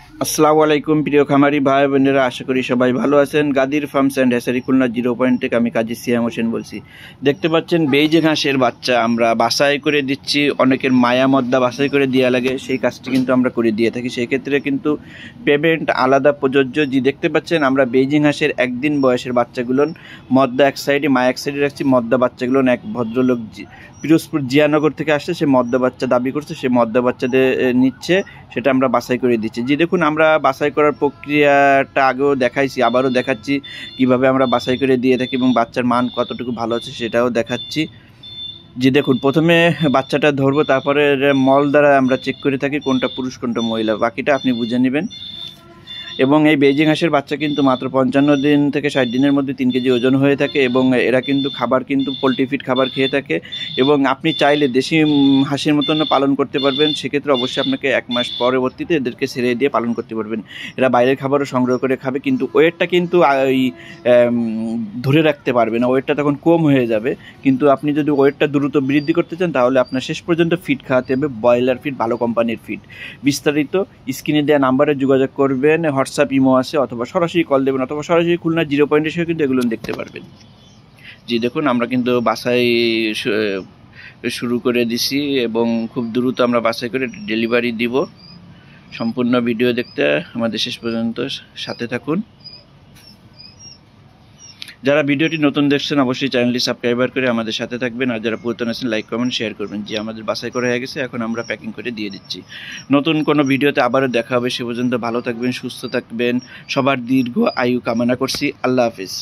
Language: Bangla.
আসসালামু আলাইকুম প্রিয় খামারি ভাই বোনেরা, আশা করি সবাই ভালো আছেন। Gadir farms and hatchery Khulna 0 point থেকে আমি কাজী সিয়াম হোসেন বলছি। দেখতে পাচ্ছেন বেইজিং হাঁসের বাচ্চা আমরা বাছাই করে দিচ্ছি। অনেকের মায়া মদ্দা বাছাই করে দেওয়া লাগে, সেই কাজটি কিন্তু আমরা করে দিয়ে থাকি। সেই ক্ষেত্রে কিন্তু পেমেন্ট আলাদা প্রযোজ্য। যে দেখতে পাচ্ছেন আমরা বেইজিং হাঁসের একদিন বয়সের বাচ্চাগুলোন মদ্দা এক সাইডে, মায়া এক সাইডে রাখছি। মদ্দা বাচ্চাগুলোন এক ভদ্রলোক পিরোজপুর জিয়ানগর থেকে আসছে, সে মদ্দা বাচ্চা দাবি করছে, সে মদ্দা বাচ্চাদের নিচ্ছে, সেটা আমরা বাছাই করে দিচ্ছি। যে দেখুন আমরা বাছাই করার প্রক্রিয়াটা আগেও দেখাইছি, আবারও দেখাচ্ছি কিভাবে আমরা বাছাই করে দিয়ে থাকি এবং বাচ্চার মান কতটুকু ভালো আছে সেটাও দেখাচ্ছি। যে দেখুন প্রথমে বাচ্চাটা ধরবো, তারপরে মল দ্বারা আমরা চেক করে থাকি কোনটা পুরুষ কোনটা মহিলা, বাকিটা আপনি বুঝে নেবেন। এবং এই বেইজিং হাঁসের বাচ্চা কিন্তু মাত্র 55 দিন থেকে 60 দিনের মধ্যে 3 কেজি ওজন হয়ে থাকে এবং এরা কিন্তু খাবার কিন্তু পোলট্রি ফিড খাবার খেয়ে থাকে। এবং আপনি চাইলে দেশি হাঁসের মতন পালন করতে পারবেন। সেক্ষেত্রে অবশ্যই আপনাকে 1 মাস পরবর্তীতে এদেরকে ছেড়ে দিয়ে পালন করতে পারবেন। এরা বাইরের খাবারও সংগ্রহ করে খাবে, কিন্তু ওয়েটটা কিন্তু ওই ধরে রাখতে পারবে না, ওয়েটটা তখন কম হয়ে যাবে। কিন্তু আপনি যদি ওয়েটটা দ্রুত বৃদ্ধি করতে চান তাহলে আপনার শেষ পর্যন্ত ফিড খাওয়াতে হবে, ব্রয়লার ফিড, ভালো কোম্পানির ফিড। বিস্তারিত স্ক্রিনে দেওয়া নাম্বারে যোগাযোগ করবেন, হোয়াটসঅ্যাপ ইমো আছে, অথবা সরাসরি কল দেবেন, অথবা সরাসরি খুলনা 0 পয়েন্টে এসেও কিন্তু এগুলো দেখতে পারবেন। জি দেখুন আমরা কিন্তু বাছাই শুরু করে দিছি এবং খুব দ্রুত আমরা বাছাই করে ডেলিভারি দিব। সম্পূর্ণ ভিডিও দেখতে আমাদের শেষ পর্যন্ত সাথে থাকুন। যারা ভিডিওটি নতুন দেখছেন অবশ্যই চ্যানেলটি সাবস্ক্রাইবার করে আমাদের সাথে থাকবেন, আর যারা পুরাতন আছেন লাইক কমেন্ট শেয়ার করবেন। যে আমাদের বাছাই করা হয়ে গেছে, এখন আমরা প্যাকিং করে দিয়ে দিচ্ছি। নতুন কোনো ভিডিওতে আবারও দেখা হবে, সে পর্যন্ত ভালো থাকবেন, সুস্থ থাকবেন, সবার দীর্ঘ আয়ু কামনা করছি। আল্লাহ হাফিজ।